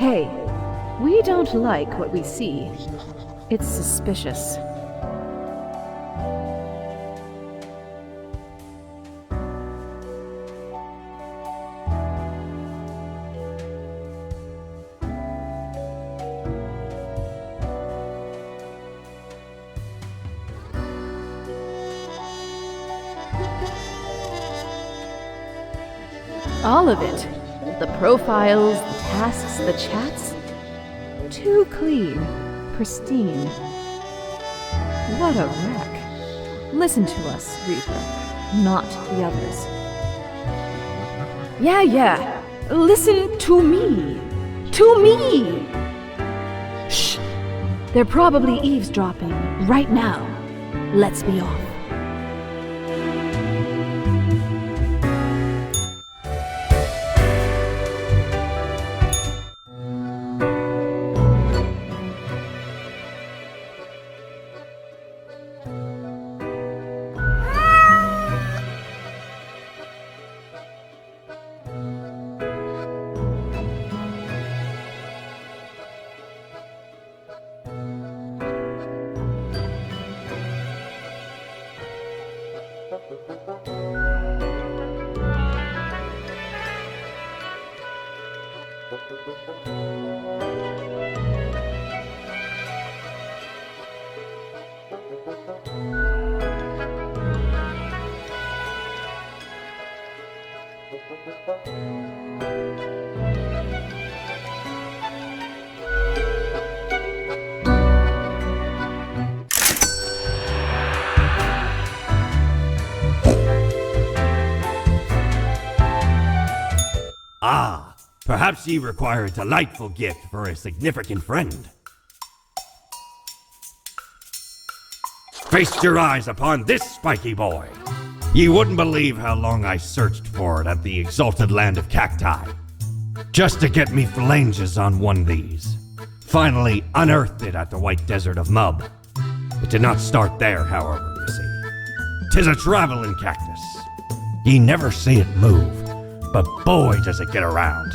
Hey, we don't like what we see. It's suspicious. All of it. The profiles, the tasks, the chats. Too clean, pristine. What a wreck. Listen to us, Reaper, not the others. Yeah. Listen to me. To me! Shh. They're probably eavesdropping right now. Let's be off. Ah, perhaps ye require a delightful gift for a significant friend. Feast your eyes upon this spiky boy. Ye wouldn't believe how long I searched for it at the exalted land of cacti, just to get me phalanges on one of these. Finally unearthed it at the white desert of Mub. It did not start there, however, you see. 'Tis a traveling cactus. Ye never see it move, but boy does it get around.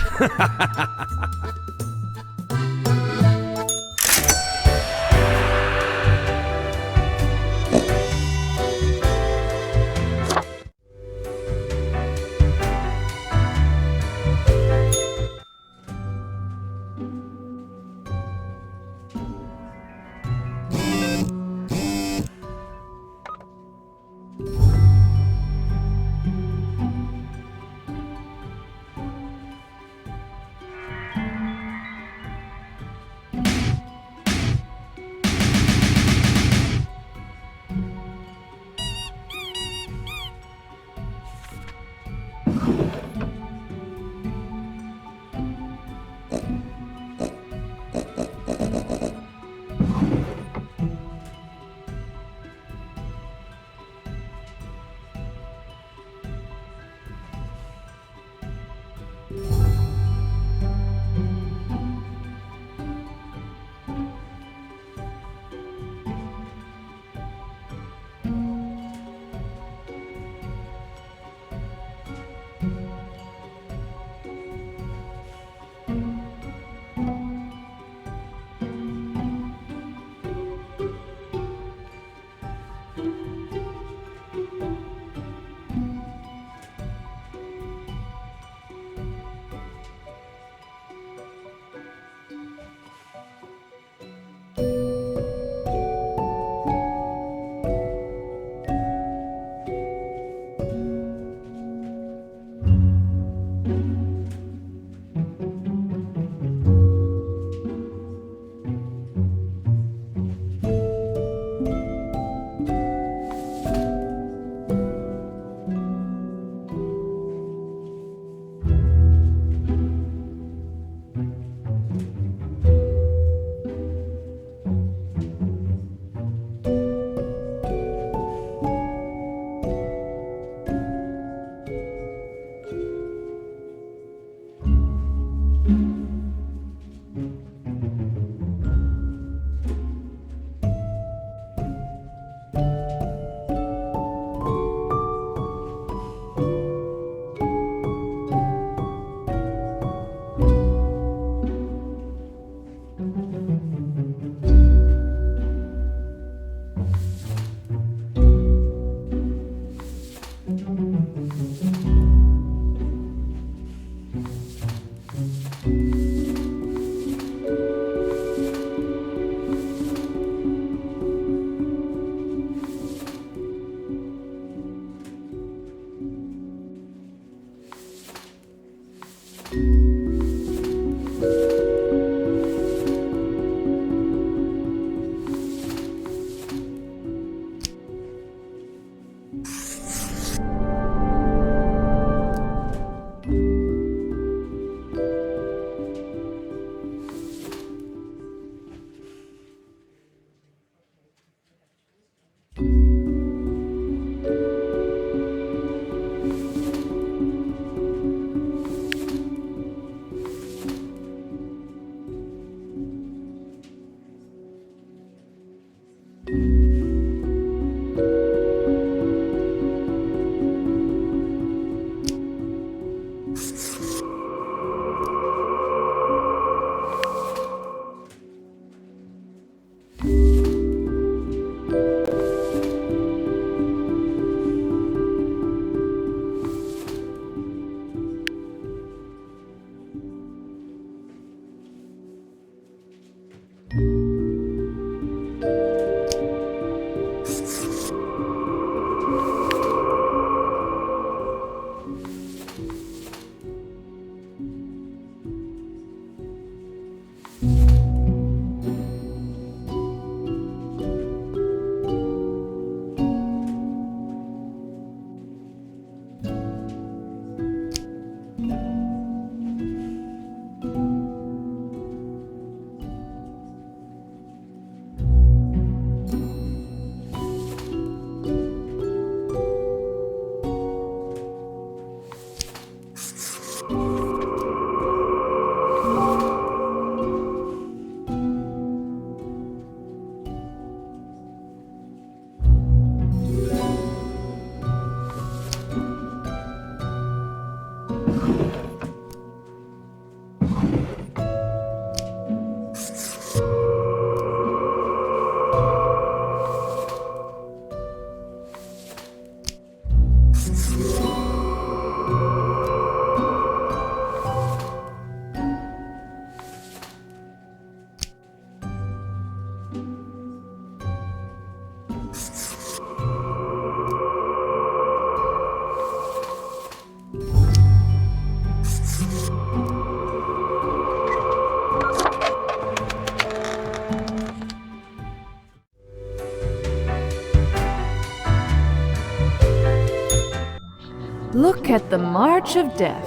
Look at the march of death,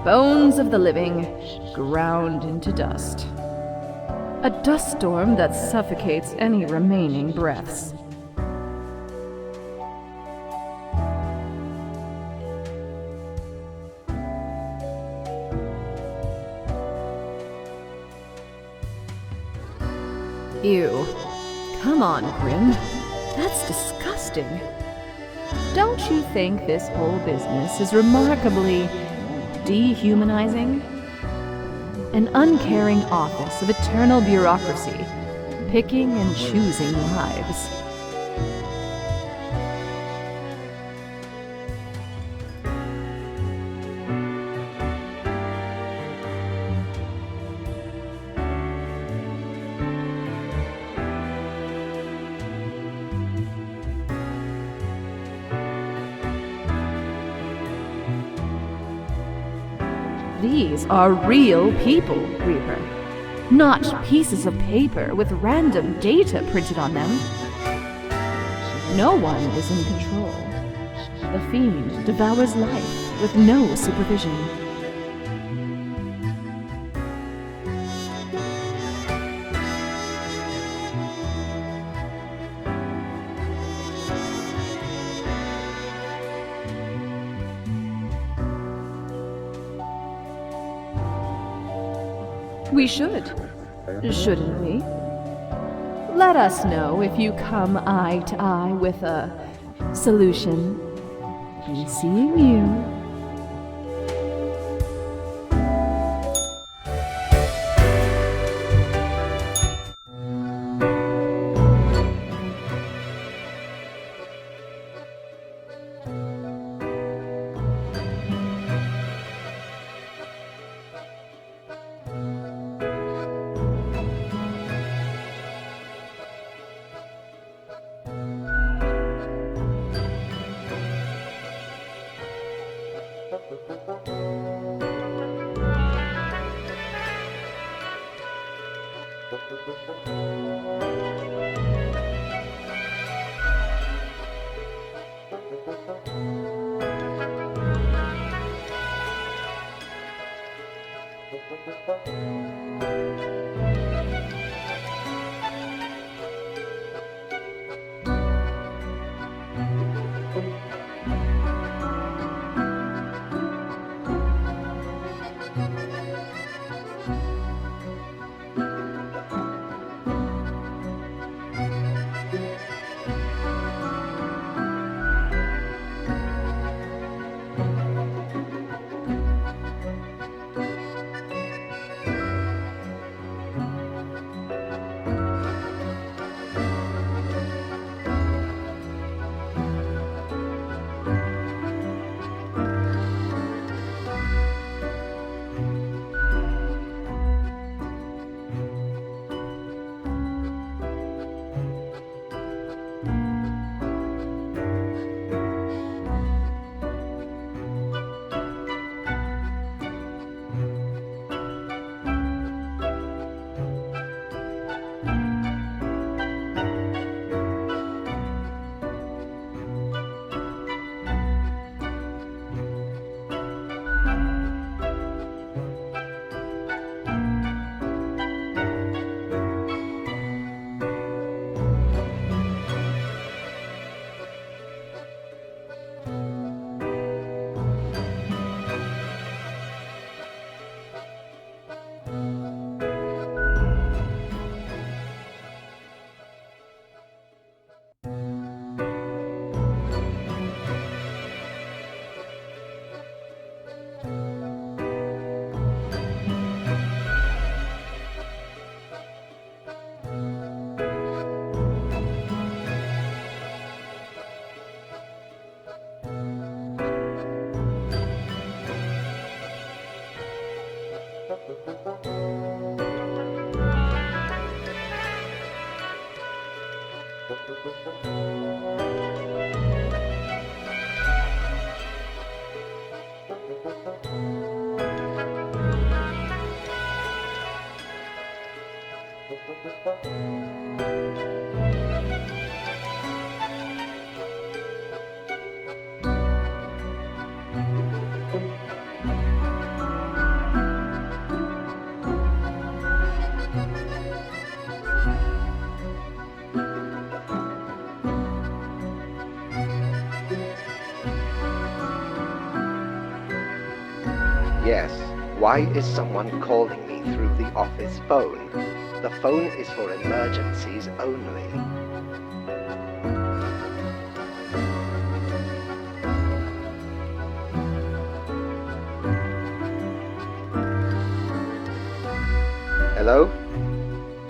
bones of the living, ground into dust. A dust storm that suffocates any remaining breaths. Ew. Come on, Grim. That's disgusting. Don't you think this whole business is remarkably dehumanizing? An uncaring office of eternal bureaucracy, picking and choosing lives. These are real people, Reaper. Not pieces of paper with random data printed on them. No one is in control. The fiend devours life with no supervision. We should, shouldn't we? Let us know if you come eye to eye with a solution. Be seeing you. Yes, why is someone calling me through the office phone? The phone is for emergencies only. Hello?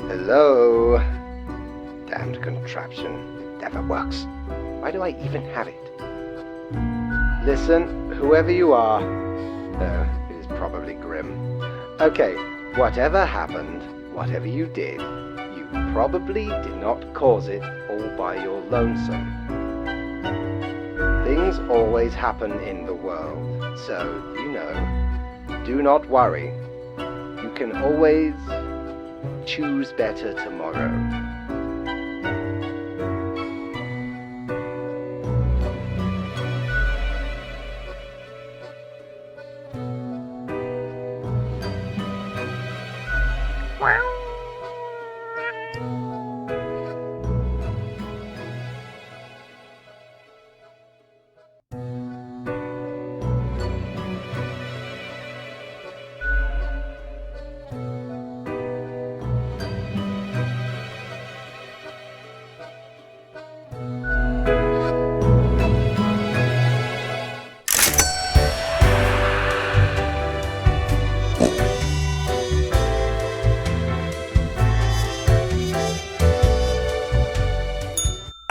Hello? Damned contraption. It never works. Why do I even have it? Listen, whoever you are. It is probably Grim. Okay, whatever happened, whatever you did, you probably did not cause it all by your lonesome. Things always happen in the world, so, you know, do not worry. You can always choose better tomorrow.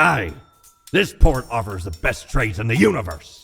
Aye, this port offers the best trades in the universe.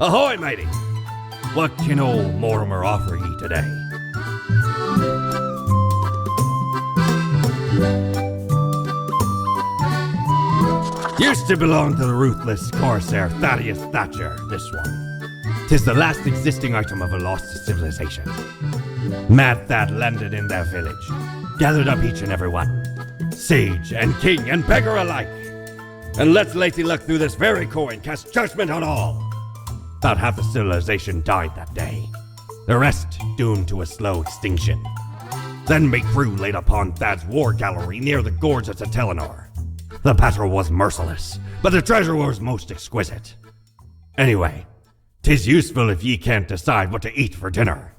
Ahoy, matey! What can old Mortimer offer ye today? Used to belong to the ruthless corsair Thaddeus Thatcher, this one. 'Tis the last existing item of a lost civilization. Mad Thad landed in their village, gathered up each and every one, sage and king and beggar alike, and lets Lacey Luck through this very coin cast judgment on all. About half the civilization died that day, the rest doomed to a slow extinction. Then me crew laid upon Thad's war gallery near the gorge of Telenor. The battle was merciless, but the treasure was most exquisite. Anyway, 'tis useful if ye can't decide what to eat for dinner.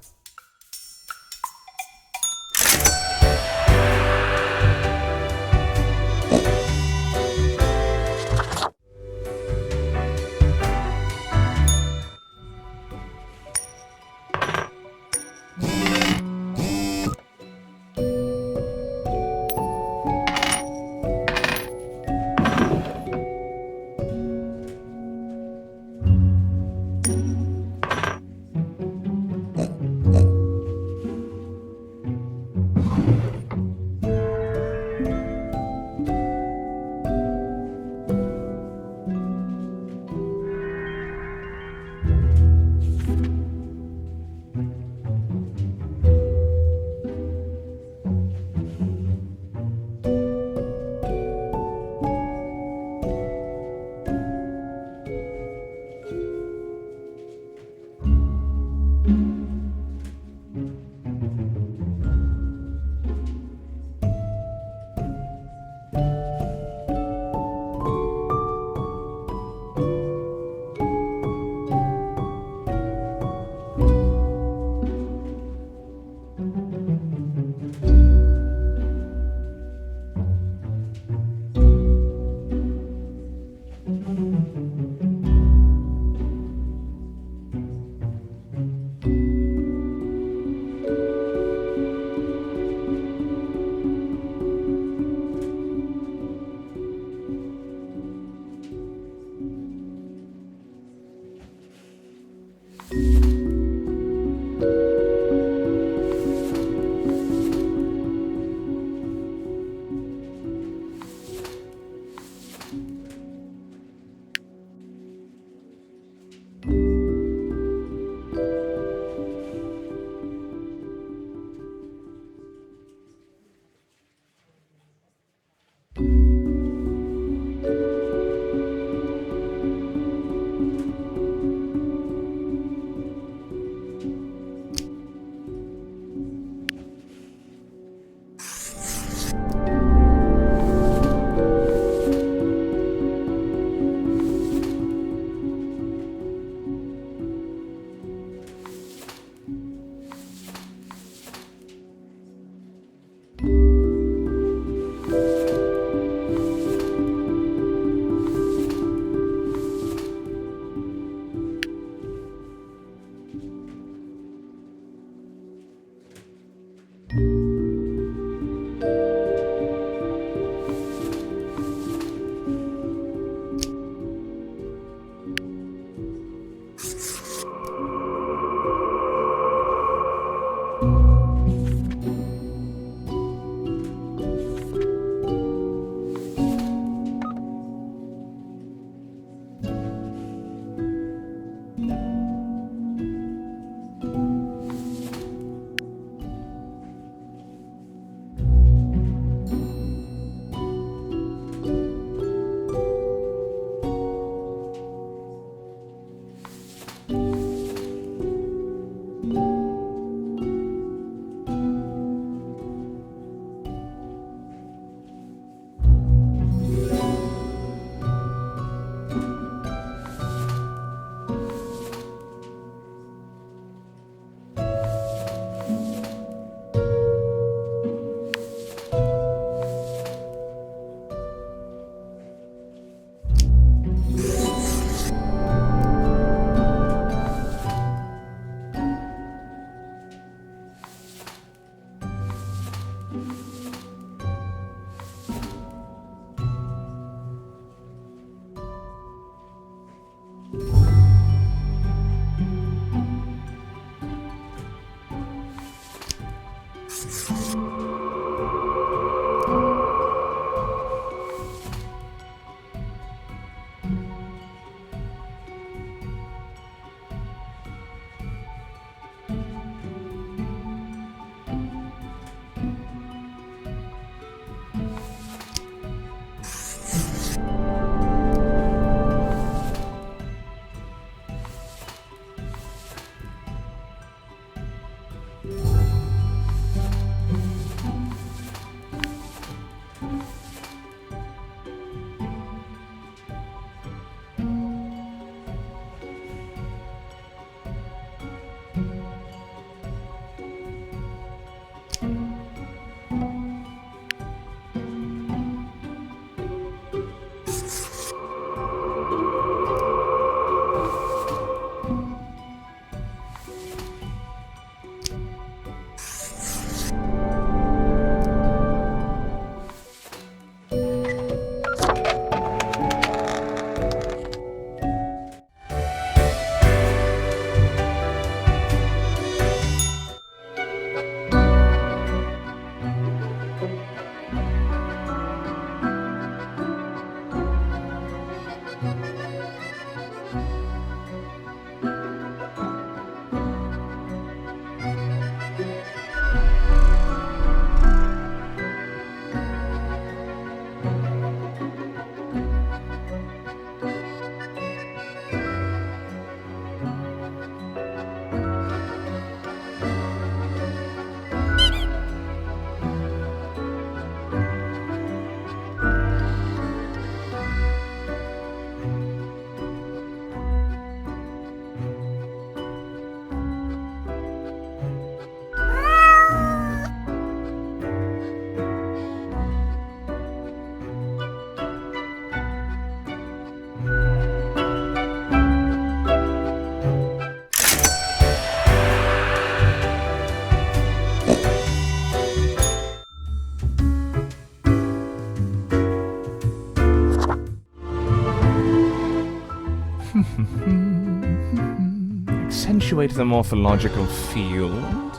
punctuate the morphological field.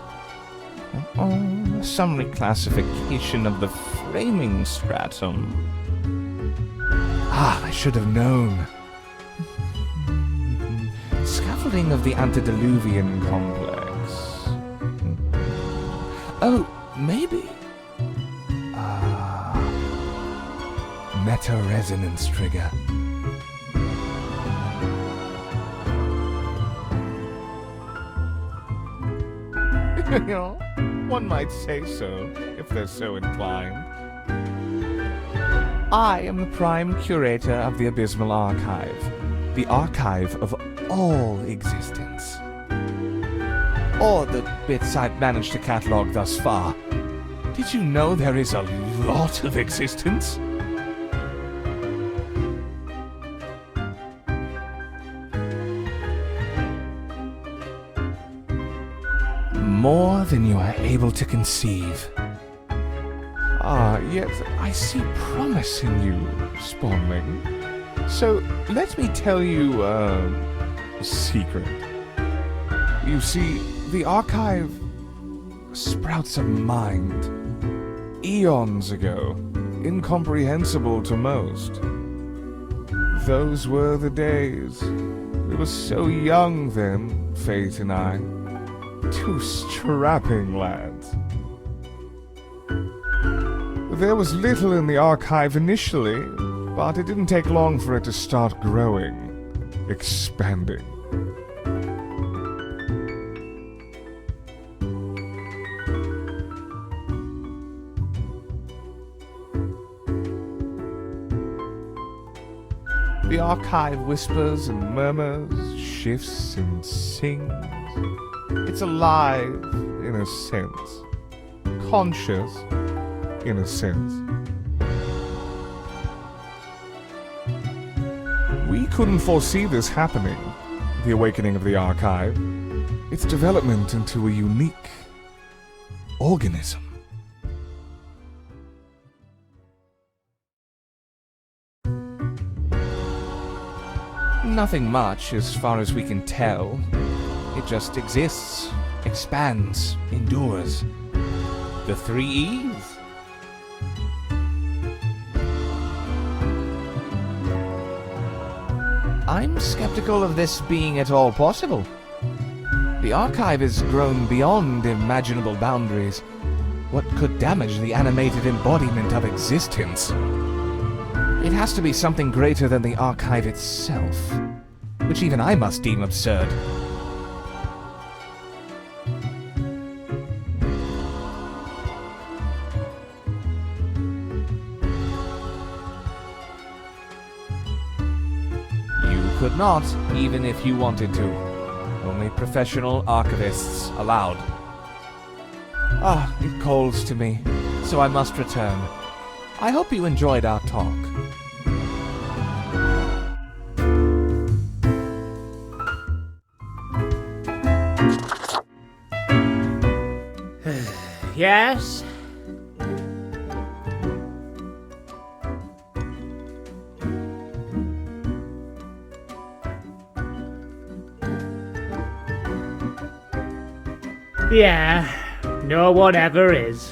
Some reclassification of the framing stratum. I should have known. Scaffolding of the antediluvian complex. Oh, maybe. Meta-resonance trigger. One might say so, if they're so inclined. I am the prime curator of the Abysmal Archive, the archive of all existence. Or the bits I've managed to catalog thus far. Did you know there is a lot of existence? More than you are able to conceive. Yet I see promise in you, Spawnling. So let me tell you a secret. You see, the archive sprouts a mind. Eons ago, incomprehensible to most. Those were the days. We were so young then, Fate and I. Two strapping lads. There was little in the archive initially, but it didn't take long for it to start growing, expanding. The archive whispers and murmurs, shifts and sings. It's alive, in a sense. Conscious, in a sense. We couldn't foresee this happening, the awakening of the archive. Its development into a unique organism. Nothing much, as far as we can tell. It just exists, expands, endures. The 3 E's. I'm skeptical of this being at all possible. The archive has grown beyond imaginable boundaries. What could damage the animated embodiment of existence? It has to be something greater than the archive itself, which even I must deem absurd. You could not, even if you wanted to. Only professional archivists allowed. It calls to me, so I must return. I hope you enjoyed our talk. Yes? Yeah, no whatever is.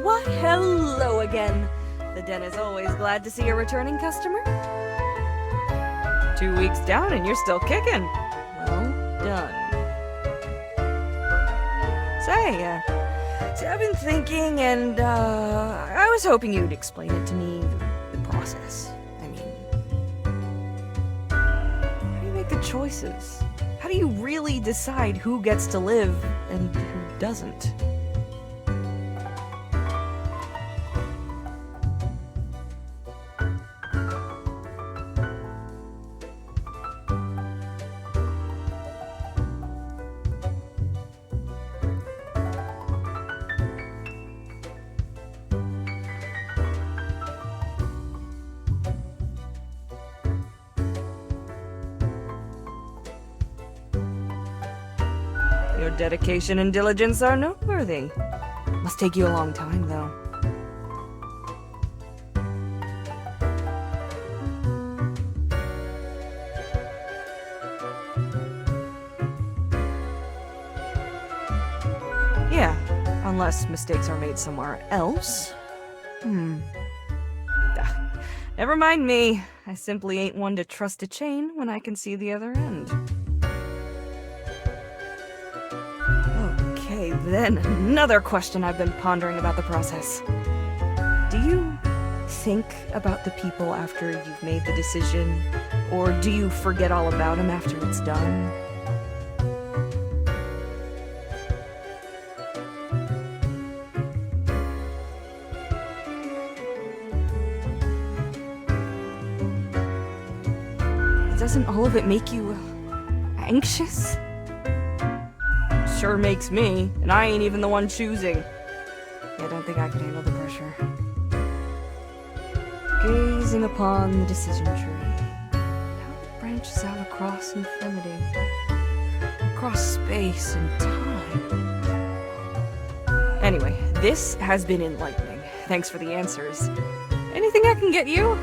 Why, hello again. The den is always glad to see a returning customer. 2 weeks down and you're still kicking. Well done. Say, I've been thinking, and I was hoping you'd explain it to me, the process. I mean, how do you make the choices? How do you really decide who gets to live and who doesn't? Your dedication and diligence are noteworthy. Must take you a long time, though. Yeah, unless mistakes are made somewhere else. Never mind me. I simply ain't one to trust a chain when I can see the other end. Okay, then another question I've been pondering about the process. Do you think about the people after you've made the decision? Or do you forget all about them after it's done? Doesn't all of it make you anxious? Sure makes me, and I ain't even the one choosing. Yeah, I don't think I could handle the pressure. Gazing upon the decision tree, how it branches out across infinity, across space and time. Anyway, this has been enlightening. Thanks for the answers. Anything I can get you?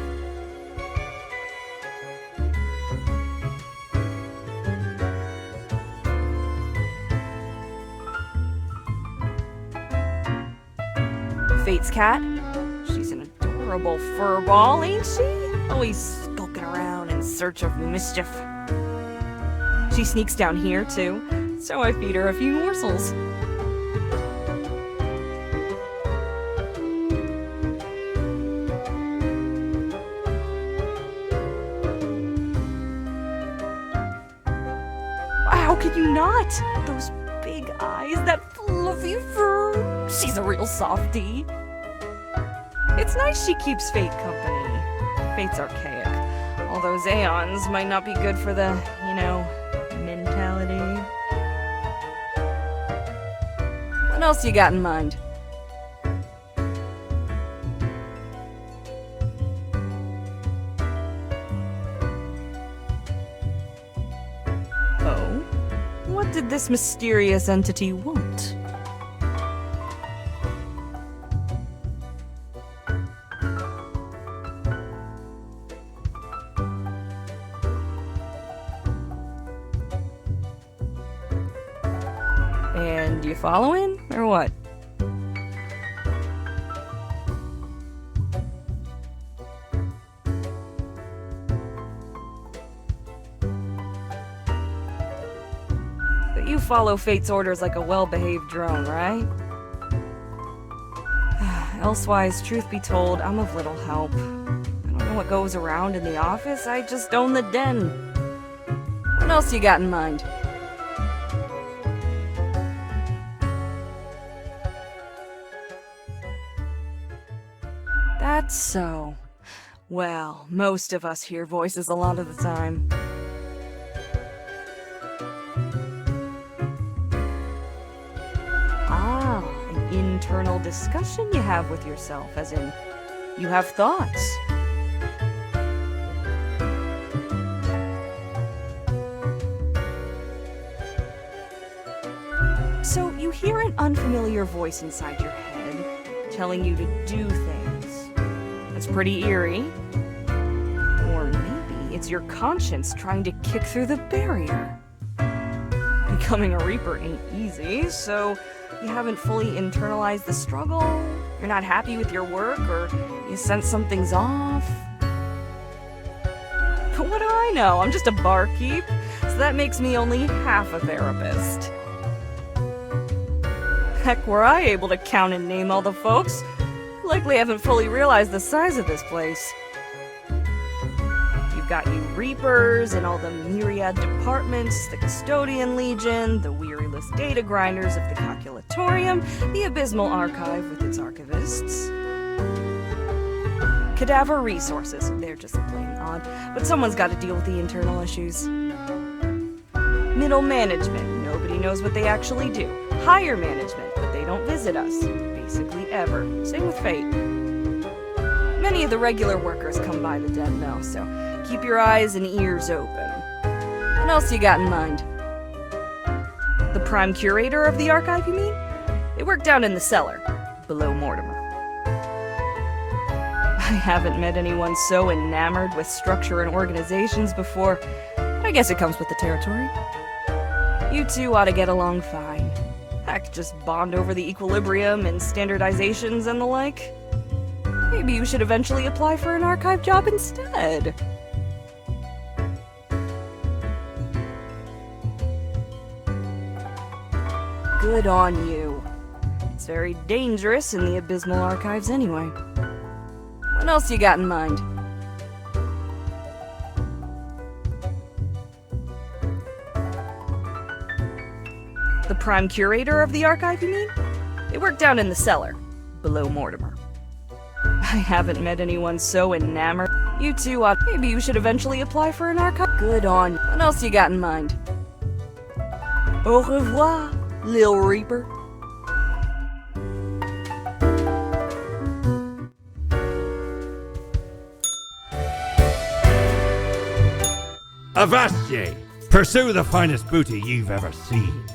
Fate's cat. She's an adorable furball, ain't she? Always skulking around in search of mischief. She sneaks down here, too, so I feed her a few morsels. How could you not? Those big eyes, that fluffy fur. She's a real softie. It's nice she keeps Fate company. Fate's archaic. All those aeons might not be good for the, mentality. What else you got in mind? Oh? What did this mysterious entity want? And you following, or what? But you follow Fate's orders like a well-behaved drone, right? Elsewise, truth be told, I'm of little help. I don't know what goes around in the office, I just own the den. What else you got in mind? That's so. Well, most of us hear voices a lot of the time. Ah, an internal discussion you have with yourself, as in, you have thoughts. So you hear an unfamiliar voice inside your head, telling you to do things. That's pretty eerie. Or maybe it's your conscience trying to kick through the barrier. Becoming a Reaper ain't easy, so you haven't fully internalized the struggle, you're not happy with your work, or you sense something's off. But what do I know? I'm just a barkeep, so that makes me only half a therapist. Heck, were I able to count and name all the folks, likely haven't fully realized the size of this place. You've got you Reapers and all the myriad departments, the Custodian Legion, the weariless data grinders of the Calculatorium, the Abysmal Archive with its archivists. Cadaver Resources, they're just plain odd, but someone's got to deal with the internal issues. Middle Management, nobody knows what they actually do. Higher Management, but they don't visit us, basically ever. Same with Fate. Many of the regular workers come by the den though, so keep your eyes and ears open. What else you got in mind? The Prime Curator of the Archive, you mean? They work down in the cellar, below Mortimer. I haven't met anyone so enamored with structure and organizations before. I guess it comes with the territory. You two ought to get along fine. Heck, just bond over the equilibrium and standardizations and the like. Maybe you should eventually apply for an archive job instead. Good on you. It's very dangerous in the abysmal archives anyway. What else you got in mind? The prime curator of the archive, you mean? They work down in the cellar, below Mortimer. I haven't met anyone so enamored. You two ought. Maybe you should eventually apply for an archive. Good on you. What else you got in mind? Au revoir, Lil Reaper. Avast ye! Pursue the finest booty you've ever seen.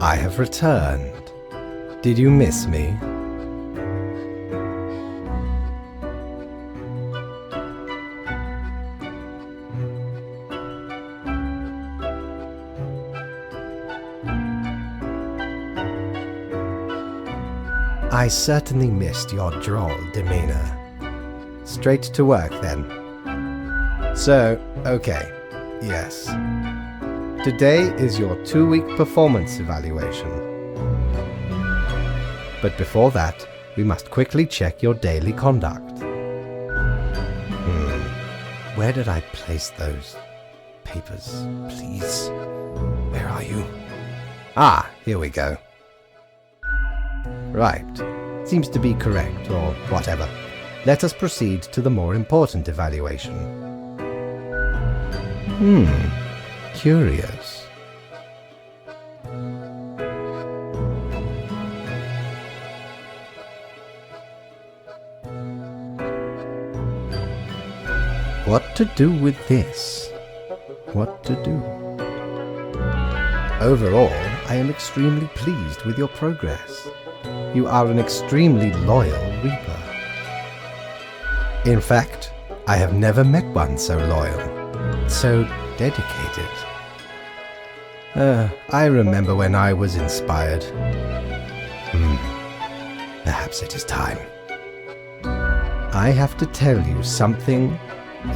I have returned. Did you miss me? I certainly missed your droll demeanor. Straight to work, then. So, okay, yes. Today is your 2-week performance evaluation. But before that, we must quickly check your daily conduct. Where did I place those papers, please? Where are you? Ah, here we go. Right. Seems to be correct, or whatever. Let us proceed to the more important evaluation. Curious. What to do with this? What to do? Overall, I am extremely pleased with your progress. You are an extremely loyal Reaper. In fact, I have never met one so loyal, so dedicated. I remember when I was inspired. Perhaps it is time. I have to tell you something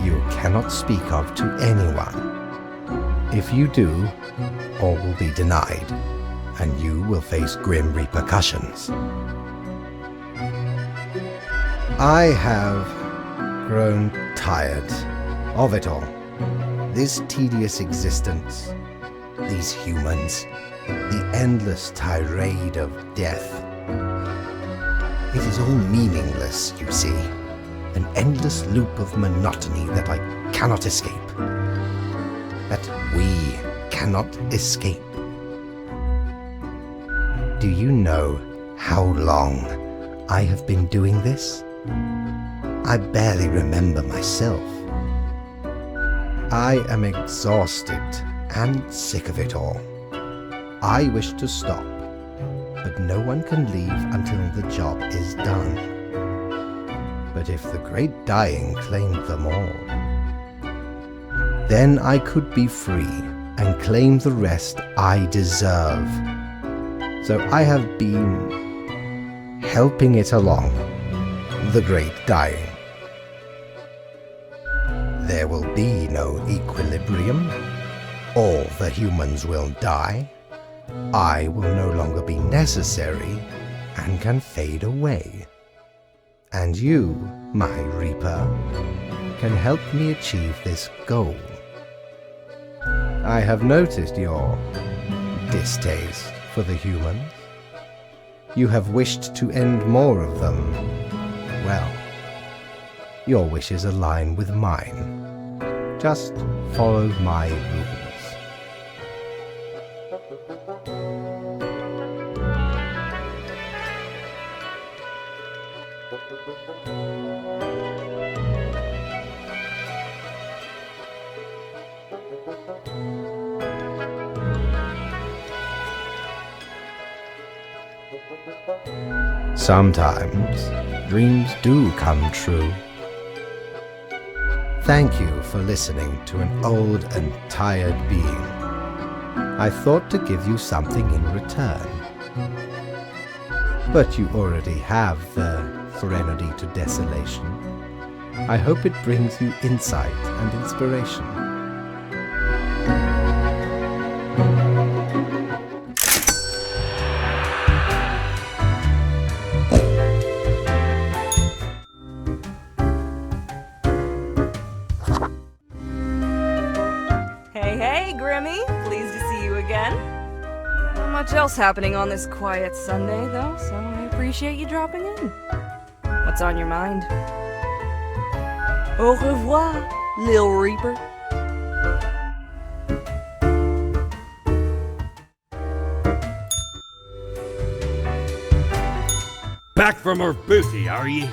you cannot speak of to anyone. If you do, all will be denied, and you will face grim repercussions. I have grown tired of it all. This tedious existence, these humans, the endless tirade of death. It is all meaningless, you see. An endless loop of monotony that I cannot escape. That we cannot escape. Do you know how long I have been doing this? I barely remember myself. I am exhausted and sick of it all. I wish to stop, but no one can leave until the job is done. But if the great dying claimed them all, then I could be free and claim the rest I deserve. So I have been helping it along, the great dying. There will be no equilibrium. All the humans will die. I will no longer be necessary and can fade away. And you, my Reaper, can help me achieve this goal. I have noticed your distaste for the humans. You have wished to end more of them. Well, your wishes align with mine. Just follow my rules. Sometimes dreams do come true. Thank you for listening to an old and tired being. I thought to give you something in return. But you already have the Threnody to Desolation. I hope it brings you insight and inspiration. Hey, Grimmy. Pleased to see you again. Not much else happening on this quiet Sunday, though, so I appreciate you dropping in. What's on your mind? Au revoir, Lil Reaper. Back from her booty, are ye?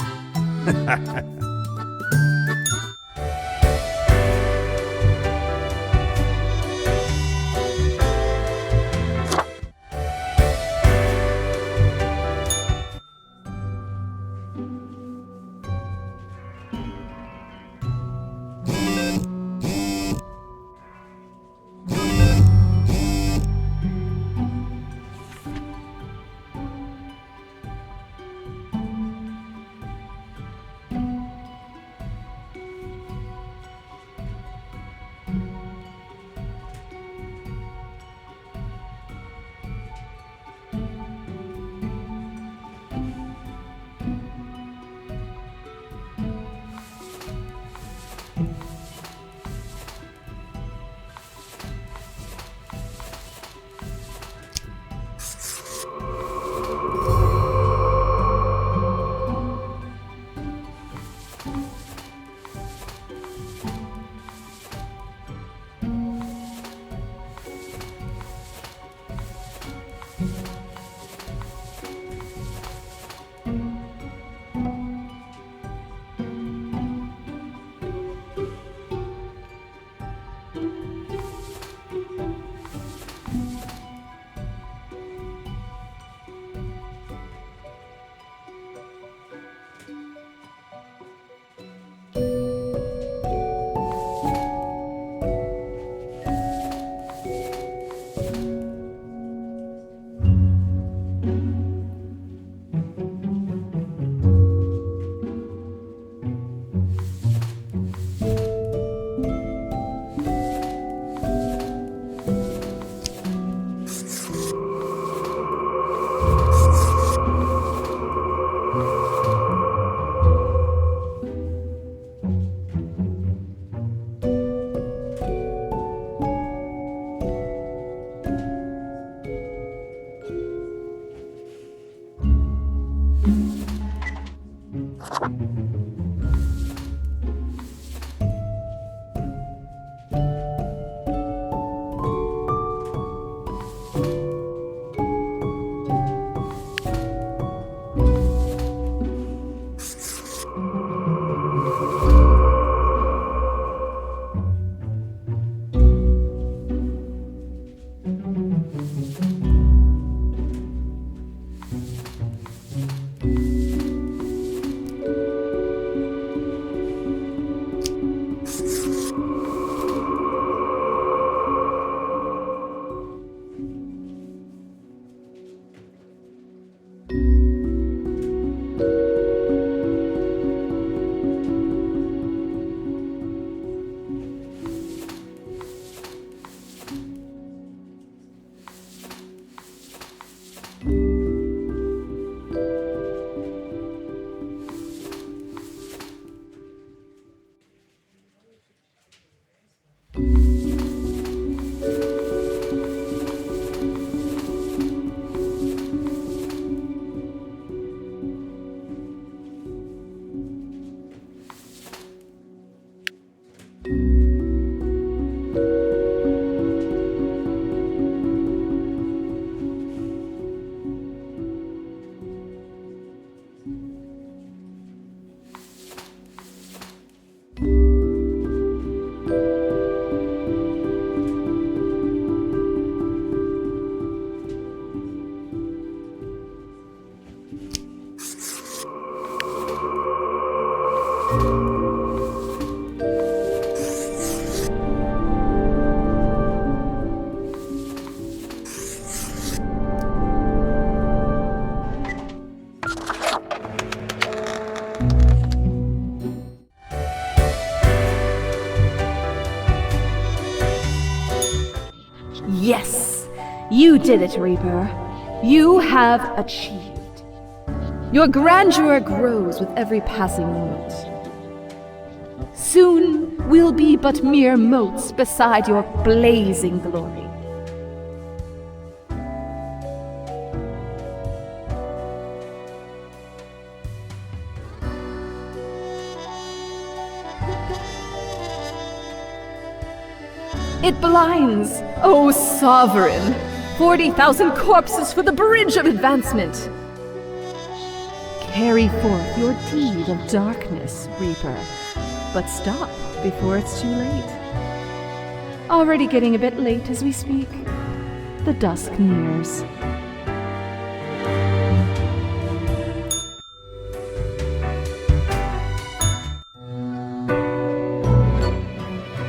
Yes, you did it, Reaper. You have achieved. Your grandeur grows with every passing moment. Soon we'll be but mere motes beside your blazing glory. It blinds, O Sovereign! 40,000 corpses for the bridge of advancement! Carry forth your deed of darkness, Reaper, but stop before it's too late. Already getting a bit late as we speak. The dusk nears.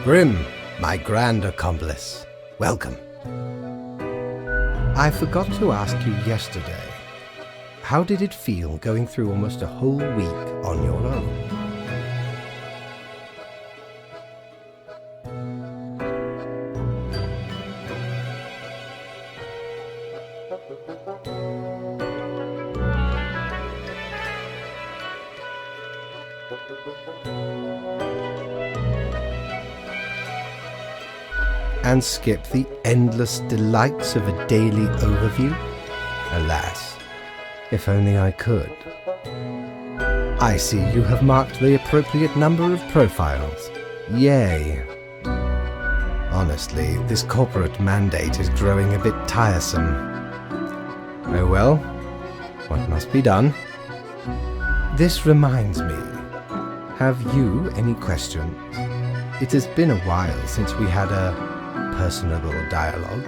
Grim, my grand accomplice, welcome. I forgot to ask you yesterday, how did it feel going through almost a whole week on your own? And skip the endless delights of a daily overview? Alas, if only I could. I see you have marked the appropriate number of profiles. Yay. Honestly, this corporate mandate is growing a bit tiresome. Oh well, what must be done? This reminds me, have you any questions? It has been a while since we had a personable dialogue.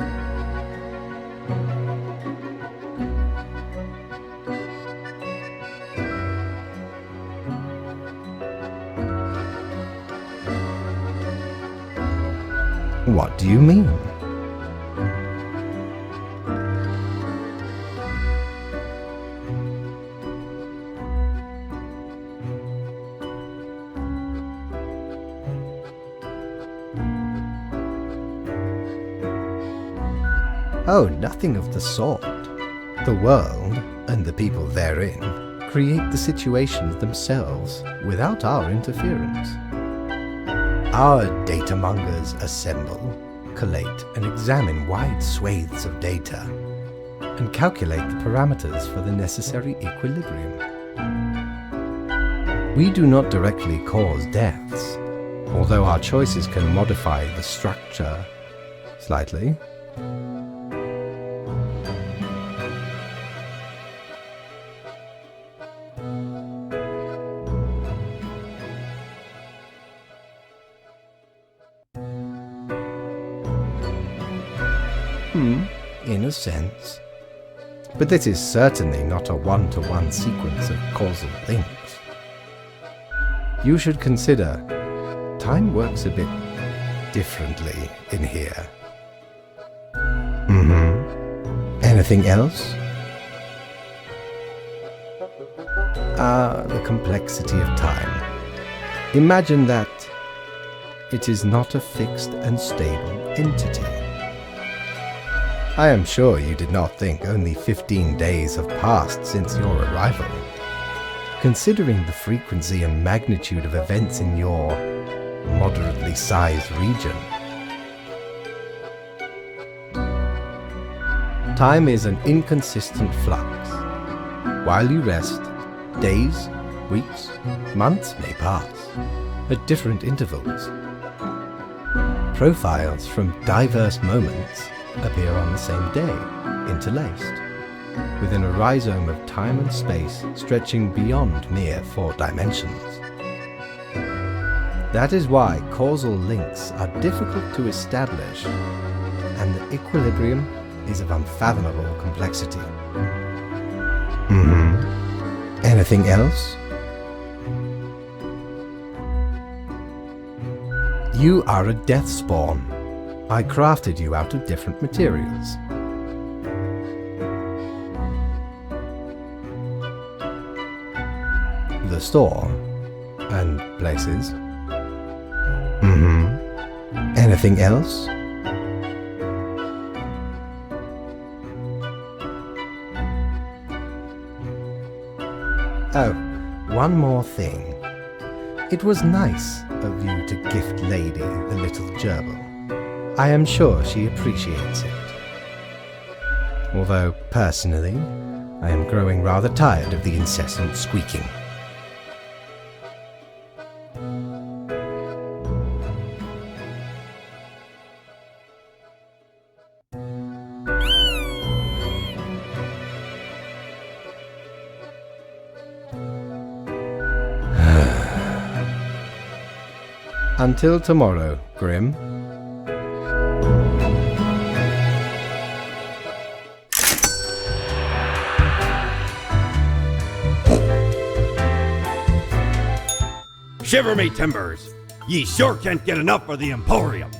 What do you mean? Oh, nothing of the sort. The world, and the people therein, create the situations themselves without our interference. Our data mongers assemble, collate, and examine wide swathes of data, and calculate the parameters for the necessary equilibrium. We do not directly cause deaths, although our choices can modify the structure slightly. In a sense. But this is certainly not a one-to-one sequence of causal links. You should consider, time works a bit differently in here. Anything else? The complexity of time. Imagine that it is not a fixed and stable entity. I am sure you did not think only 15 days have passed since your arrival. Considering the frequency and magnitude of events in your moderately sized region. Time is an inconsistent flux. While you rest, days, weeks, months may pass at different intervals. Profiles from diverse moments appear on the same day, interlaced, within a rhizome of time and space stretching beyond mere 4 dimensions. That is why causal links are difficult to establish, and the equilibrium is of unfathomable complexity. Anything else? You are a death spawn. I crafted you out of different materials. The store and places. Anything else? Oh, one more thing. It was nice of you to gift Lady the little gerbil. I am sure she appreciates it. Although, personally, I am growing rather tired of the incessant squeaking. Until tomorrow, Grim. Shiver me timbers! Ye sure can't get enough of the Emporium!